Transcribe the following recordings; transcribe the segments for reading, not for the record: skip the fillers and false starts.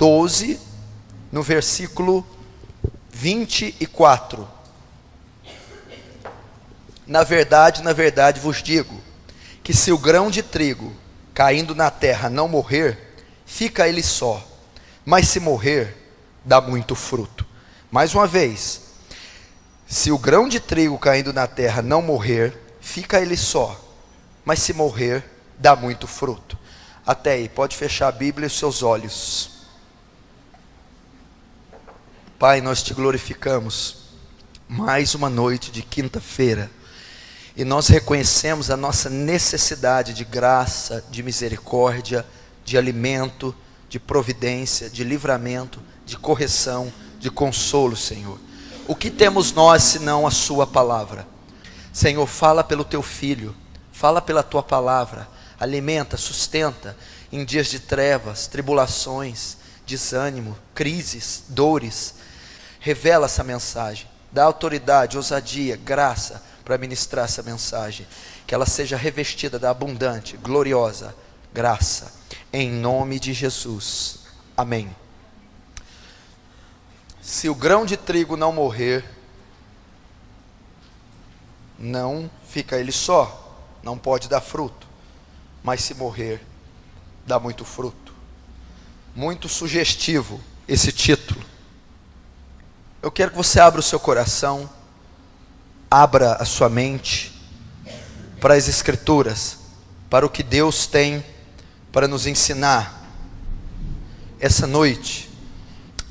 12, no versículo 24. Na verdade vos digo, que se o grão de trigo caindo na terra não morrer, fica ele só, mas se morrer, dá muito fruto. Mais uma vez, se o grão de trigo caindo na terra não morrer, fica ele só, mas se morrer, dá muito fruto. Até aí, pode fechar a Bíblia e os seus olhos. Pai, nós te glorificamos, mais uma noite de quinta-feira, e nós reconhecemos a nossa necessidade de graça, de misericórdia, de alimento, de providência, de livramento, de correção, de consolo, Senhor. O que temos nós senão a sua palavra? Senhor, fala pelo teu filho, fala pela tua palavra, alimenta, sustenta em dias de trevas, tribulações, desânimo, crises, dores. Revela essa mensagem, dá autoridade, ousadia, graça para ministrar essa mensagem, que ela seja revestida da abundante, gloriosa graça, em nome de Jesus, amém. Se o grão de trigo não morrer, não fica ele só, não pode dar fruto, mas se morrer, dá muito fruto. Muito sugestivo esse título. Eu quero que você abra o seu coração, abra a sua mente para as Escrituras, para o que Deus tem para nos ensinar essa noite.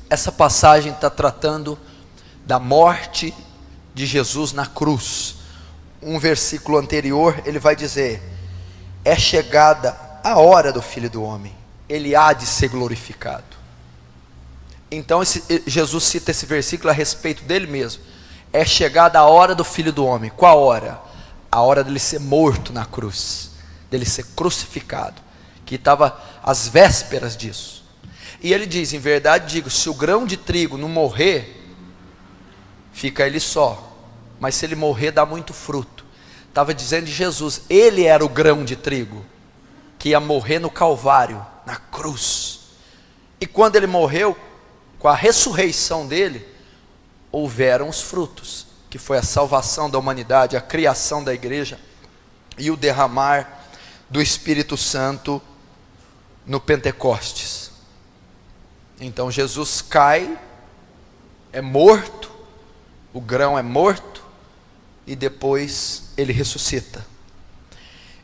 Essa passagem está tratando da morte de Jesus na cruz. Um versículo anterior, ele vai dizer: é chegada a hora do Filho do Homem, ele há de ser glorificado. Então Jesus cita esse versículo a respeito dele mesmo. É chegada a hora do Filho do Homem. Qual hora? A hora dele ser morto na cruz, dele ser crucificado, que estava às vésperas disso. E ele diz: em verdade digo, se o grão de trigo não morrer, fica ele só, mas se ele morrer, dá muito fruto. Estava dizendo de Jesus, ele era o grão de trigo, que ia morrer no Calvário, na cruz. E quando ele morreu, com a ressurreição dele, houveram os frutos, que foi a salvação da humanidade, a criação da igreja, e o derramar do Espírito Santo no Pentecostes. Então Jesus cai, é morto, o grão é morto, e depois ele ressuscita.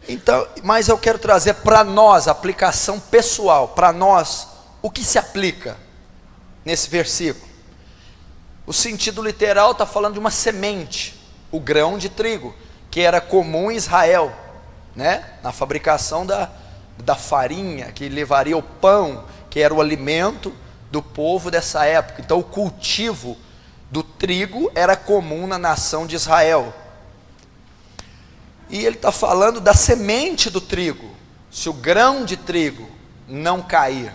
Então, mas eu quero trazer para nós, a aplicação pessoal, para nós, o que se aplica nesse versículo. O sentido literal está falando de uma semente, o grão de trigo, que era comum em Israel, né? Na fabricação da farinha, que levaria o pão, que era o alimento do povo dessa época. Então o cultivo do trigo era comum na nação de Israel. E ele está falando da semente do trigo. Se o grão de trigo não cair,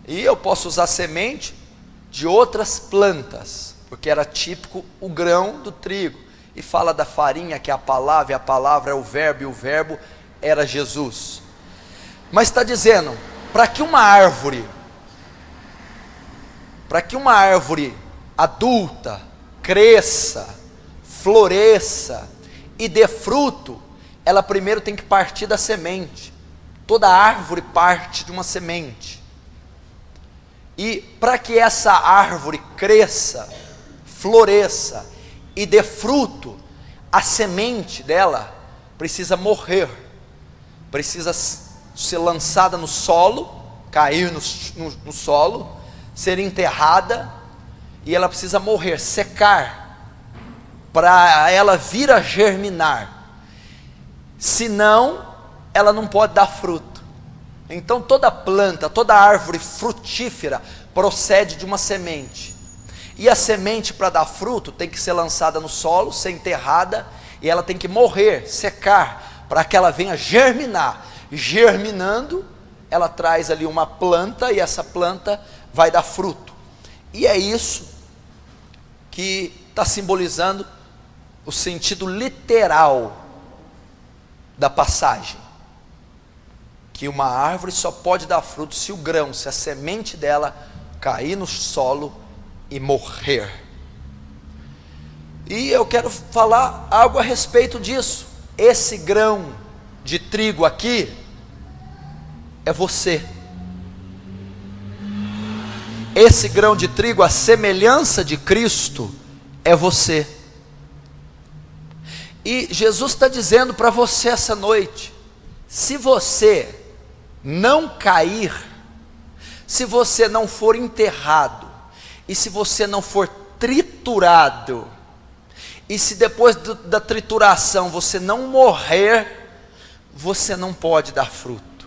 e eu posso usar semente de outras plantas, porque era típico o grão do trigo, e fala da farinha, que é a palavra, e a palavra é o verbo, e o verbo era Jesus. Mas está dizendo, para que uma árvore adulta cresça, floresça e dê fruto, ela primeiro tem que partir da semente. Toda árvore parte de uma semente. E para que essa árvore cresça, floresça e dê fruto, a semente dela precisa morrer, precisa ser lançada no solo, cair no solo, ser enterrada, e ela precisa morrer, secar, para ela vir a germinar. Senão, ela não pode dar fruto. Então toda planta, toda árvore frutífera procede de uma semente. E a semente, para dar fruto, tem que ser lançada no solo, ser enterrada, e ela tem que morrer, secar, para que ela venha germinar. Germinando, ela traz ali uma planta, e essa planta vai dar fruto. E é isso que está simbolizando o sentido literal da passagem. que uma árvore só pode dar fruto se o grão, se a semente dela cair no solo e morrer. E eu quero falar algo a respeito disso. Esse grão de trigo aqui é você. Esse grão de trigo, a semelhança de Cristo, é você. E Jesus está dizendo para você essa noite: se você não cair, se você não for enterrado, e se você não for triturado, e se depois da trituração você não morrer, você não pode dar fruto.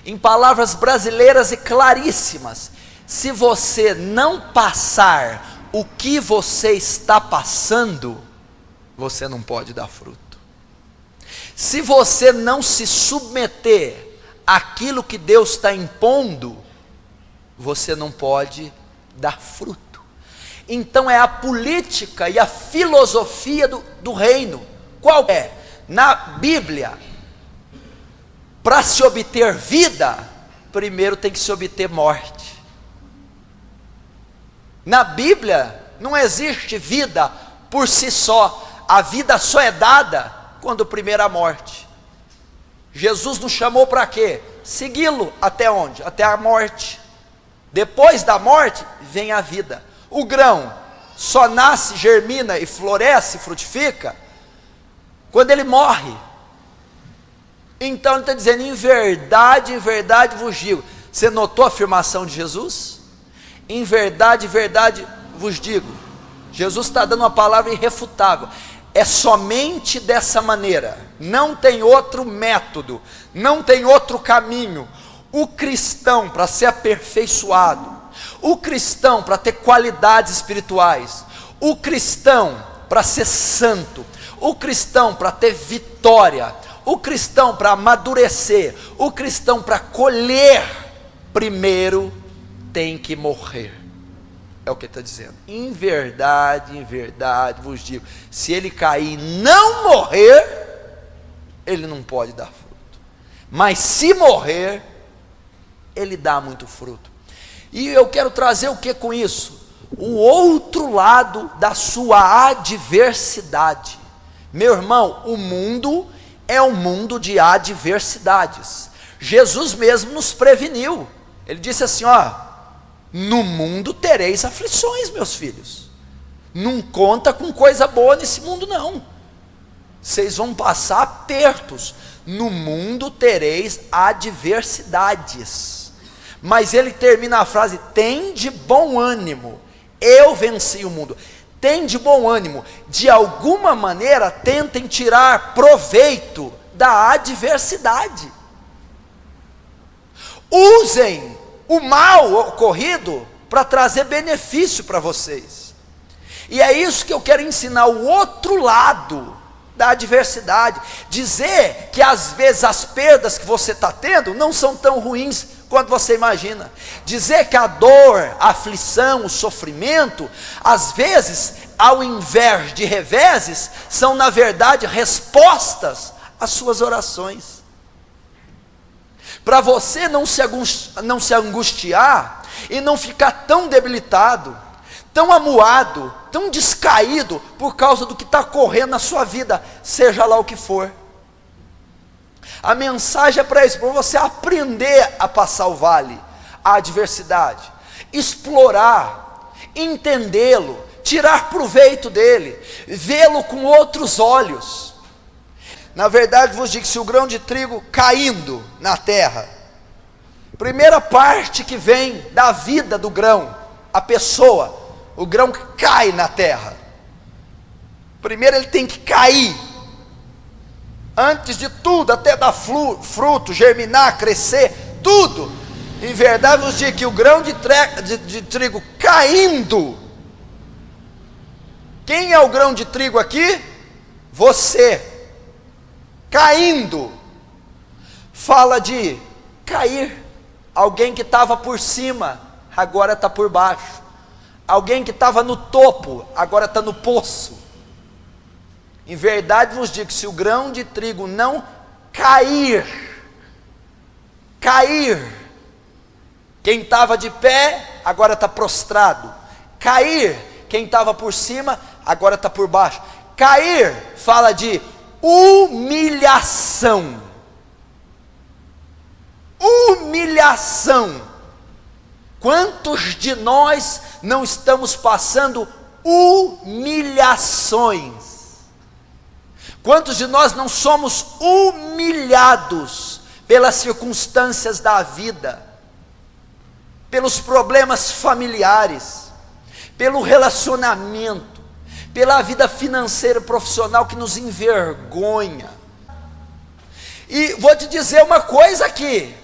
Em palavras brasileiras e claríssimas, se você não passar o que você está passando, você não pode dar fruto. Se você não se submeter àquilo que Deus está impondo, você não pode dar fruto. Então é a política e a filosofia do reino. Qual é? Na Bíblia, para se obter vida, primeiro tem que se obter morte. Na Bíblia não existe vida por si só. A vida só é dada quando primeiro a morte. Jesus nos chamou para quê? Segui-lo até onde? Até a morte. Depois da morte vem a vida. O grão só nasce, germina e floresce, frutifica quando ele morre. Então ele está dizendo: em verdade vos digo. Você notou a afirmação de Jesus? Em verdade vos digo. Jesus está dando uma palavra irrefutável. É somente dessa maneira, não tem outro método, não tem outro caminho. O cristão, para ser aperfeiçoado, o cristão para ter qualidades espirituais, o cristão para ser santo, o cristão para ter vitória, o cristão para amadurecer, o cristão para colher, primeiro tem que morrer. É o que ele está dizendo. Em verdade vos digo, se ele cair e não morrer, ele não pode dar fruto. Mas se morrer, ele dá muito fruto. E eu quero trazer o que com isso? O outro lado da sua adversidade. Meu irmão, o mundo é um mundo de adversidades. Jesus mesmo nos preveniu. Ele disse assim, no mundo tereis aflições, meus filhos. Não conta com coisa boa nesse mundo não. Vocês vão passar apertos. No mundo tereis adversidades. Mas ele termina a frase: tende bom ânimo, eu venci o mundo. Tende bom ânimo. De alguma maneira tentem tirar proveito da adversidade. Usem o mal ocorrido para trazer benefício para vocês. E é isso que eu quero ensinar, o outro lado da adversidade. Dizer que às vezes as perdas que você está tendo não são tão ruins quanto você imagina. Dizer que a dor, a aflição, o sofrimento, às vezes, ao invés de reveses, são na verdade respostas às suas orações. Para você não se angustiar e não ficar tão debilitado, tão amuado, tão descaído por causa do que está correndo na sua vida, seja lá o que for. A mensagem é para isso, para você aprender a passar o vale, a adversidade, explorar, entendê-lo, tirar proveito dele, vê-lo com outros olhos. Na verdade vos digo, se o grão de trigo caindo na terra, primeira parte que vem da vida do grão, a pessoa, o grão cai na terra. Primeiro ele tem que cair. Antes de tudo, até dar fruto, germinar, crescer, tudo. Em verdade vos digo que o grão de trigo caindo. Quem é o grão de trigo aqui? Você. Caindo. Fala de cair. Alguém que estava por cima, agora está por baixo. Alguém que estava no topo, agora está no poço. Em verdade vos digo, se o grão de trigo não cair Cair. Quem estava de pé, agora está prostrado. Cair. Quem estava por cima, agora está por baixo. Cair fala de humilhação. Humilhação. Quantos de nós não estamos passando humilhações? Quantos de nós não somos humilhados pelas circunstâncias da vida, pelos problemas familiares, pelo relacionamento, pela vida financeira e profissional que nos envergonha? E vou te dizer uma coisa aqui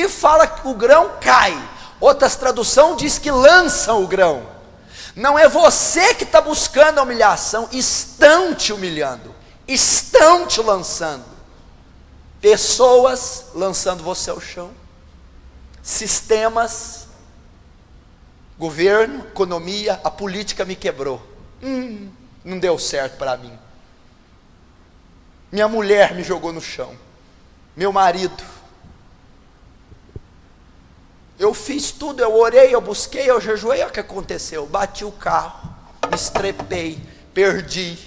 fala que o grão cai, outras traduções diz que lançam o grão. Não é você que está buscando a humilhação, estão te humilhando, estão te lançando. Pessoas lançando você ao chão, sistemas, governo, economia, a política me quebrou. Não deu certo para mim. Minha mulher me jogou no chão, meu marido. Eu fiz tudo, eu orei, eu busquei, eu jejuei, olha o que aconteceu, bati o carro, me estrepei, perdi.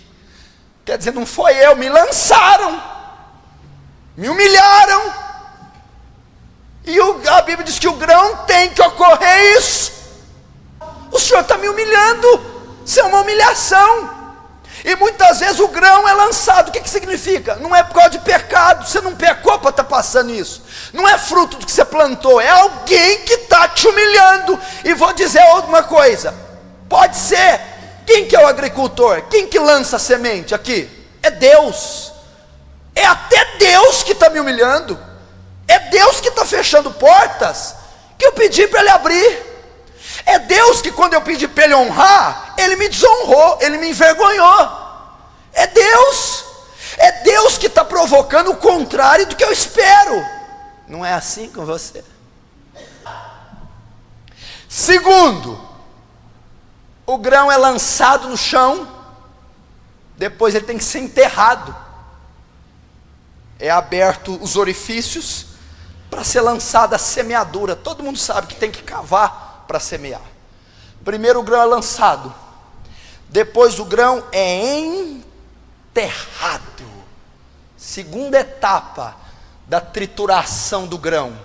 Quer dizer, não foi eu, me lançaram, me humilharam. E a Bíblia diz que o grão tem que ocorrer isso. O Senhor está me humilhando, isso é uma humilhação. E muitas vezes o grão é lançado. O que significa? Não é por causa de pecado, você não pecou para estar passando isso. Não é fruto do que você plantou, é alguém que está te humilhando. E vou dizer uma coisa, pode ser, quem que é o agricultor? Quem que lança a semente aqui? É Deus. É até Deus que está me humilhando. É Deus que está fechando portas que eu pedi para Ele abrir. É Deus que quando eu pedi para Ele honrar, Ele me desonrou, Ele me envergonhou. É Deus que está provocando o contrário do que eu espero. Não é assim com você? Segundo, o grão é lançado no chão, depois ele tem que ser enterrado. É aberto os orifícios para ser lançada a semeadura. Todo mundo sabe que tem que cavar para semear. Primeiro o grão é lançado, depois o grão é enterrado. Segunda etapa da trituração do grão,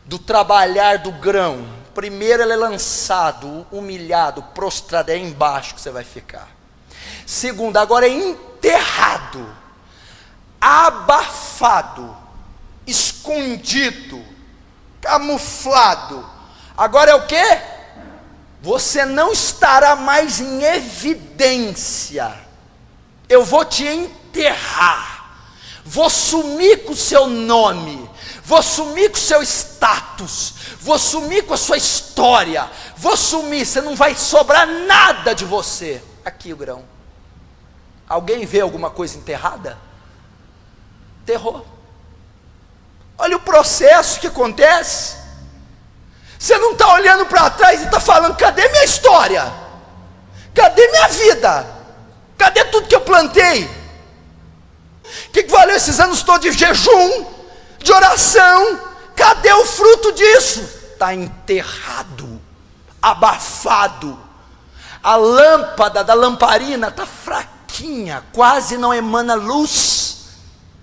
do trabalhar do grão. Primeiro ele é lançado, humilhado, prostrado, é embaixo que você vai ficar. Segundo, agora é enterrado, abafado, escondido, camuflado. Agora é o quê? Você não estará mais em evidência. Eu vou te enterrar, vou sumir com o seu nome, vou sumir com o seu status, vou sumir com a sua história, vou sumir, você não vai sobrar nada de você. Aqui o grão. Alguém vê alguma coisa enterrada? Enterrou. Olha o processo que acontece. Você não está olhando para trás e está falando, cadê minha história? Cadê minha vida? Cadê tudo que eu plantei? O que valeu esses anos todos de jejum, de oração? Cadê o fruto disso? Está enterrado, abafado. A lâmpada da lamparina está fraquinha, quase não emana luz,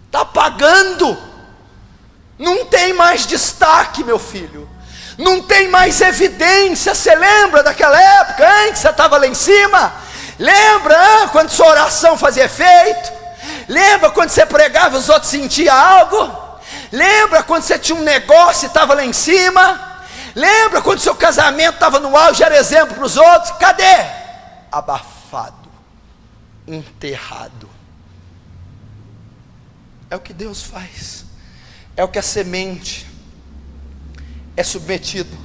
está apagando. Não tem mais destaque, meu filho. Não tem mais evidência. Você lembra daquela época, hein, que você estava lá em cima? Lembra quando sua oração fazia efeito? Lembra quando você pregava e os outros sentiam algo? Lembra quando você tinha um negócio e estava lá em cima? Lembra quando seu casamento estava no auge, era exemplo para os outros? Cadê? Abafado, enterrado. É o que Deus faz. É o que a semente é submetido.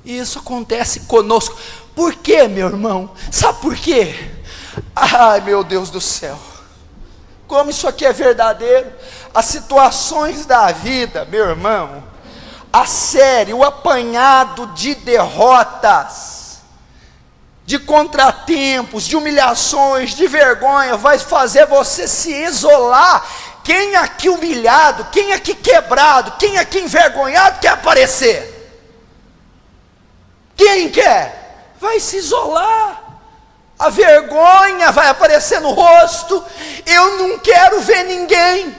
E isso acontece conosco. Por quê, meu irmão? Sabe por quê? Ai, meu Deus do céu, como isso aqui é verdadeiro. As situações da vida, meu irmão, a série, o apanhado de derrotas, de contratempos, de humilhações, de vergonha, vai fazer você se isolar. Quem aqui humilhado, quem aqui quebrado, quem aqui envergonhado quer aparecer? Quem quer? Vai se isolar. A vergonha vai aparecer no rosto. Eu não quero ver ninguém.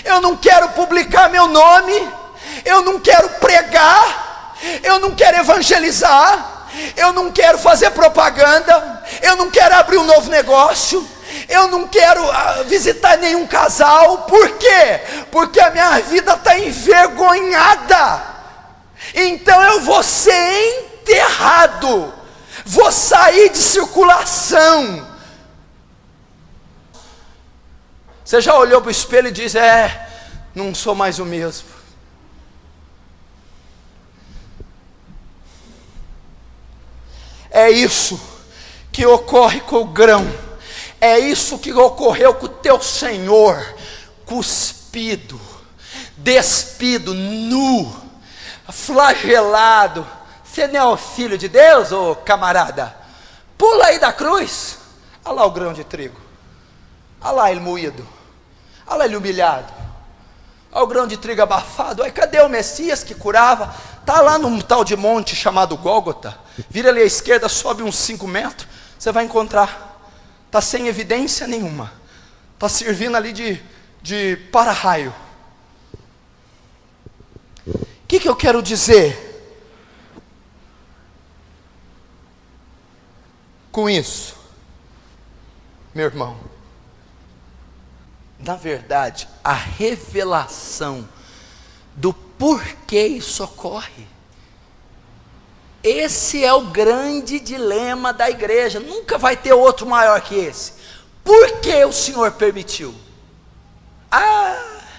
Eu não quero publicar meu nome. Eu não quero pregar. Eu não quero evangelizar. Eu não quero fazer propaganda. Eu não quero abrir um novo negócio. Eu não quero visitar nenhum casal. Por quê? Porque a minha vida está envergonhada. Então eu vou ser enterrado. Vou sair de circulação. Você já olhou para o espelho e disse: não sou mais o mesmo. É isso que ocorre com o grão. É isso que ocorreu com o teu Senhor, cuspido, despido, nu, flagelado. Você não é o filho de Deus, ô camarada? Pula aí da cruz. Olha lá o grão de trigo. Olha lá ele moído. Olha lá ele humilhado. Olha o grão de trigo abafado. Aí cadê o Messias que curava? Está lá num tal de monte chamado Gólgota. Vira ali à esquerda, sobe uns 5 metros. Você vai encontrar. Está sem evidência nenhuma. Está servindo ali de para-raio. O que eu quero dizer com isso, meu irmão? Na verdade, a revelação do porquê isso ocorre, esse é o grande dilema da igreja. Nunca vai ter outro maior que esse. Por que o Senhor permitiu?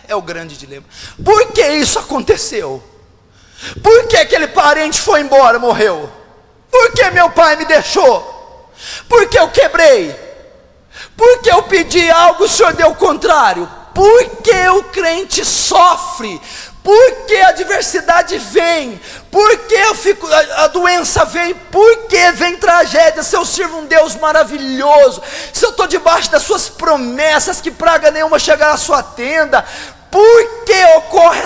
É o grande dilema. Por que isso aconteceu? Por que aquele parente foi embora, morreu? Por que meu pai me deixou? Por que eu quebrei? Por que eu pedi algo e o Senhor deu o contrário? Por que o crente sofre? Por que a adversidade vem? Por que a doença vem? Por que vem tragédia? Se eu sirvo um Deus maravilhoso, se eu estou debaixo das suas promessas, que praga nenhuma chegará à sua tenda, por que ocorre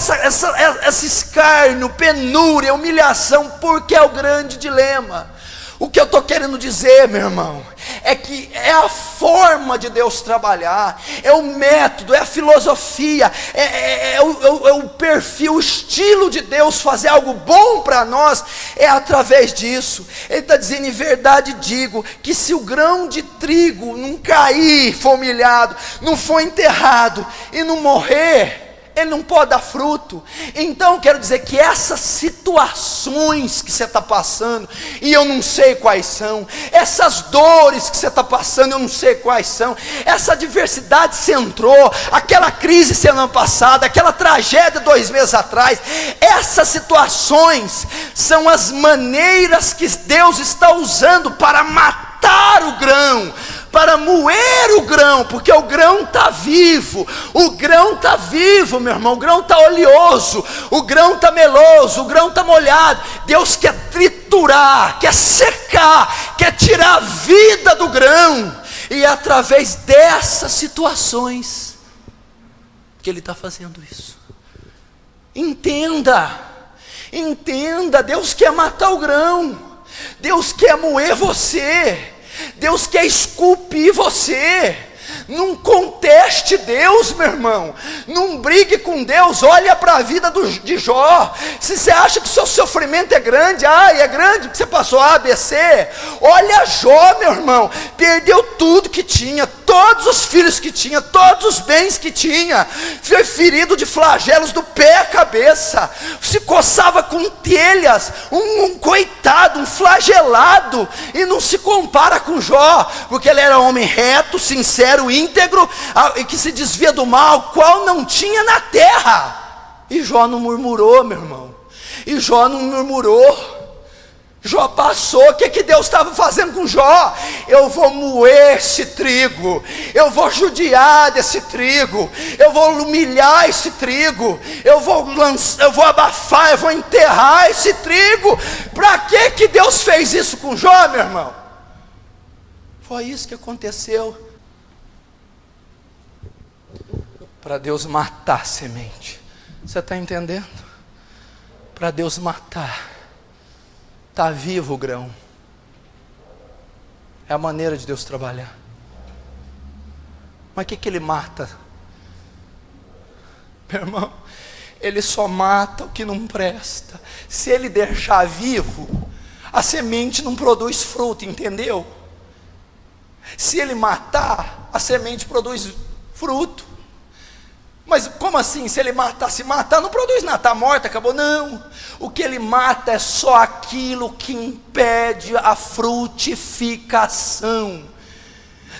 esse escárnio, penúria, humilhação? Porque é o grande dilema. O que eu estou querendo dizer, meu irmão, é que é a forma de Deus trabalhar, é o método, é a filosofia, é o perfil, o estilo de Deus fazer algo bom para nós, é através disso. Ele está dizendo: em verdade digo, que se o grão de trigo não cair, for humilhado, não for enterrado e não morrer, ele não pode dar fruto. Então quero dizer que essas situações que você está passando, e eu não sei quais são, essas dores que você está passando, eu não sei quais são, essa adversidade que você entrou, aquela crise semana passada, aquela tragédia 2 meses atrás, essas situações são as maneiras que Deus está usando para matar o grão, para moer o grão, porque o grão está vivo. O grão está vivo, meu irmão. O grão está oleoso, o grão está meloso, o grão está molhado. Deus quer triturar, quer secar, quer tirar a vida do grão, e é através dessas situações que Ele está fazendo isso. Entenda, Deus quer matar o grão, Deus quer moer você, Deus quer esculpir você. Não conteste Deus, meu irmão. Não brigue com Deus. Olha para a vida de Jó. Se você acha que o seu sofrimento é grande, é grande porque você passou A, B, C. Olha Jó, meu irmão. Perdeu tudo que tinha, todos os filhos que tinha, todos os bens que tinha. Foi ferido de flagelos do pé à cabeça. Se coçava com telhas. Um coitado, um flagelado. E não se compara com Jó, porque ele era homem reto, sincero, íntegro, e que se desvia do mal, qual não tinha na terra. E Jó não murmurou, meu irmão. E Jó não murmurou. Jó passou. O que Deus estava fazendo com Jó? Eu vou moer esse trigo, eu vou judiar desse trigo, eu vou humilhar esse trigo, eu vou abafar, eu vou enterrar esse trigo. Para que Deus fez isso com Jó, meu irmão? Foi isso que aconteceu. Para Deus matar a semente. Você está entendendo? Para Deus matar. Está vivo o grão. É a maneira de Deus trabalhar. Mas o que Ele mata? Meu irmão, Ele só mata o que não presta. Se Ele deixar vivo, a semente não produz fruto, entendeu? Se Ele matar, a semente produz fruto. Mas como assim? Se Ele matar, se matar, não produz nada, está morta, acabou. Não, o que Ele mata é só aquilo que impede a frutificação.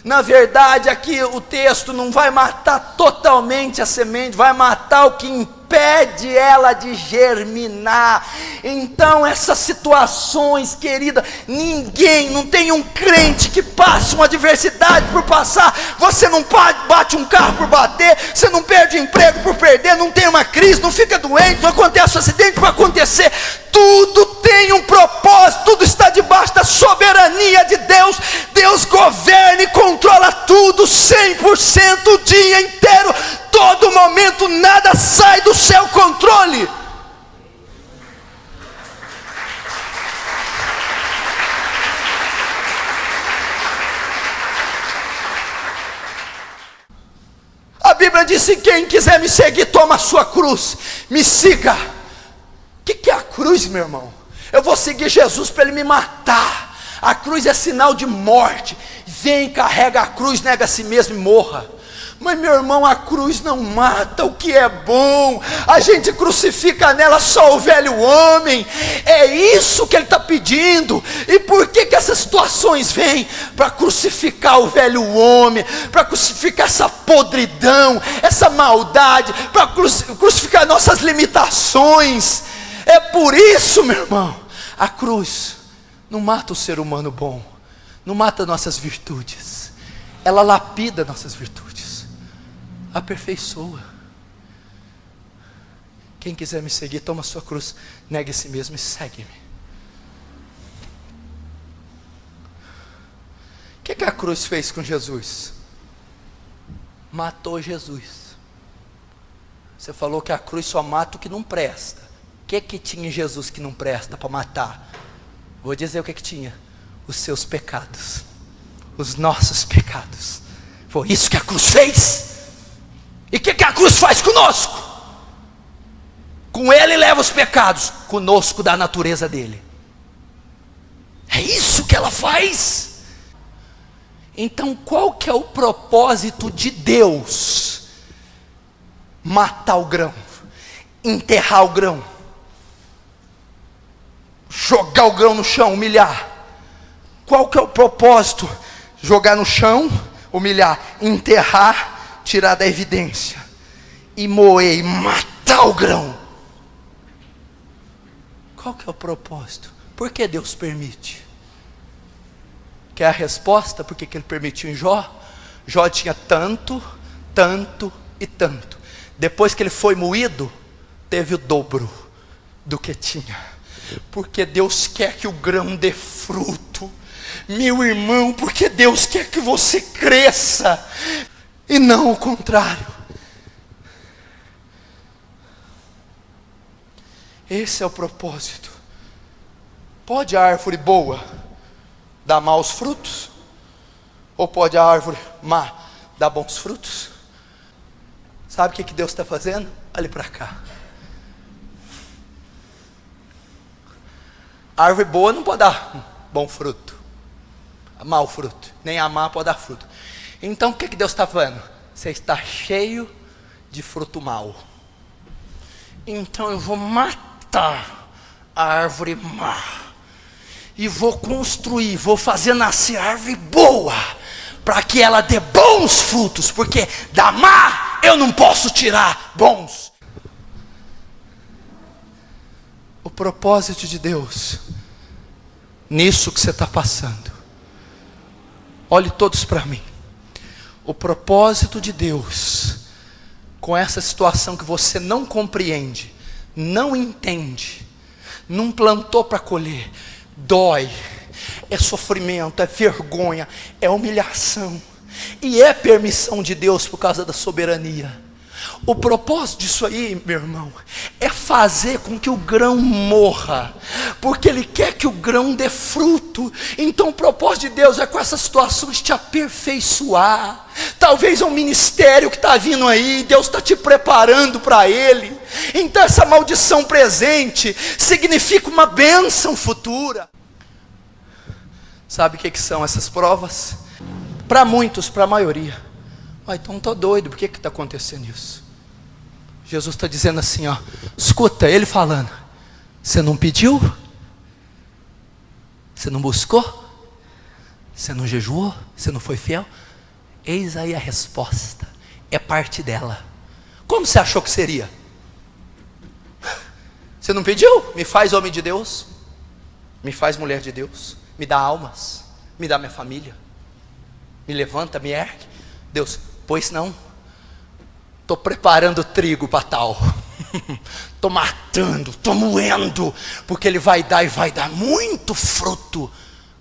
Na verdade, aqui o texto não vai matar totalmente a semente, vai matar o que impede ela de germinar. Então essas situações, querida, não tem um crente que passe uma adversidade por passar. Você não bate um carro por bater, você não perde emprego por perder, não tem uma crise, não fica doente, não acontece um acidente por acontecer. Tudo tem um propósito, tudo está debaixo da soberania de Deus. Deus governa e controla tudo 100% o dia inteiro, todo momento, nada sai do seu controle. A Bíblia diz: se quem quiser me seguir, toma a sua cruz, me siga. O que é a cruz, meu irmão? Eu vou seguir Jesus para Ele me matar. A cruz é sinal de morte. Vem, carrega a cruz, nega a si mesmo e morra. Mas meu irmão, a cruz não mata o que é bom. A gente crucifica nela só o velho homem. É isso que Ele está pedindo. E por que essas situações vêm? Para crucificar o velho homem, para crucificar essa podridão, essa maldade, para crucificar nossas limitações. É por isso, meu irmão, a cruz não mata o ser humano bom, não mata nossas virtudes, ela lapida nossas virtudes, aperfeiçoa. Quem quiser me seguir, toma a sua cruz, negue a si mesmo e segue-me. O que a cruz fez com Jesus? Matou Jesus. Você falou que a cruz só mata o que não presta. O que tinha em Jesus que não presta para matar? Vou dizer o que tinha: os seus pecados, os nossos pecados. Foi isso que a cruz fez. E o que a cruz faz conosco? Com Ele leva os pecados, conosco dá a natureza dele. É isso que ela faz. Então qual que é o propósito de Deus? Matar o grão, enterrar o grão, jogar o grão no chão, humilhar. Qual que é o propósito? Jogar no chão, humilhar, enterrar, tirar da evidência e moer e matar o grão. Qual que é o propósito? Por que Deus permite? Quer a resposta? Por que Ele permitiu em Jó? Jó tinha tanto, tanto e tanto. Depois que ele foi moído, teve o dobro do que tinha. Porque Deus quer que o grão dê fruto. Meu irmão, porque Deus quer que você cresça, e não o contrário. Esse é o propósito. Pode a árvore boa dar maus frutos? Ou pode a árvore má dar bons frutos? Sabe o que Deus está fazendo? Olhe para cá. A árvore boa não pode dar bom fruto, mau fruto, nem a má pode dar fruto. Então o que Deus está falando? Você está cheio de fruto mau. Então eu vou matar a árvore má e vou construir, vou fazer nascer a árvore boa, para que ela dê bons frutos, porque da má eu não posso tirar bons. O propósito de Deus nisso que você está passando, olhe todos para mim. O propósito de Deus com essa situação que você não compreende, não entende, não plantou para colher, dói, é sofrimento, é vergonha, é humilhação. E é permissão de Deus por causa da soberania. O propósito disso aí, meu irmão, é fazer com que o grão morra, porque Ele quer que o grão dê fruto. Então o propósito de Deus é com essas situações te aperfeiçoar. Talvez é um ministério que está vindo aí, Deus está te preparando para ele. Então essa maldição presente significa uma bênção futura. Sabe o que são essas provas? Para muitos, para a maioria. Então estou doido, por que está acontecendo isso? Jesus está dizendo assim, ó, escuta ele falando, você não pediu? Você não buscou? Você não jejuou? Você não foi fiel? Eis aí a resposta, é parte dela. Como você achou que seria? Você não pediu? Me faz homem de Deus, me faz mulher de Deus, me dá almas, me dá minha família, me levanta, me ergue. Deus, pois não, estou preparando trigo para tal, estou matando, estou moendo, porque ele vai dar e vai dar muito fruto.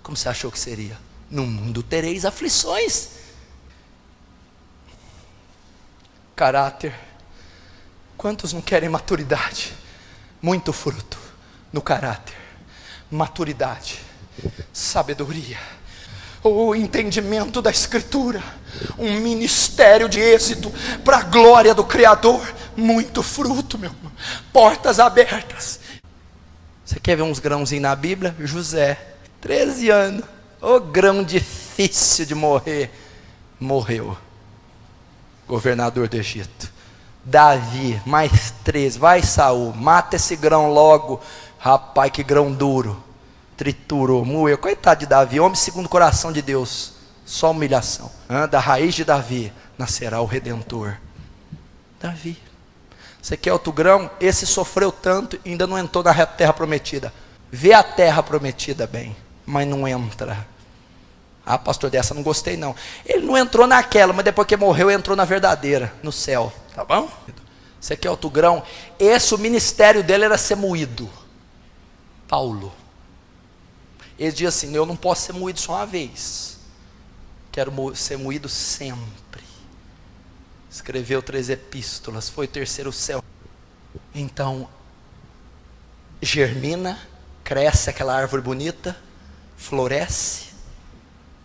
Como você achou que seria? No mundo tereis aflições. Caráter. Quantos não querem maturidade? Muito fruto no caráter, maturidade, sabedoria, o entendimento da Escritura, um ministério de êxito para a glória do Criador, muito fruto, meu irmão, portas abertas. Você quer ver uns grãozinhos na Bíblia? José, 13 anos, o grão difícil de morrer, morreu, governador do Egito. Davi, mais 13, vai Saul, mata esse grão logo, rapaz, que grão duro. Triturou, moeu, coitado de Davi, homem segundo o coração de Deus, só humilhação. Da raiz de Davi nascerá o Redentor. Davi, você quer outro grão? Esse sofreu tanto e ainda não entrou na terra prometida. Vê a terra prometida bem, mas não entra. Ah, pastor, dessa não gostei não. Ele não entrou naquela, mas depois que morreu entrou na verdadeira, no céu, tá bom? Você quer outro grão? Esse, o ministério dele era ser moído. Paulo, ele diz assim, eu não posso ser moído só uma vez, quero ser moído sempre. Escreveu 3 epístolas, foi o terceiro céu. Então, germina, cresce aquela árvore bonita, floresce,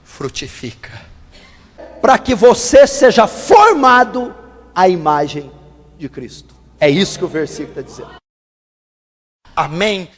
frutifica, para que você seja formado à imagem de Cristo. É isso que o versículo está dizendo. Amém.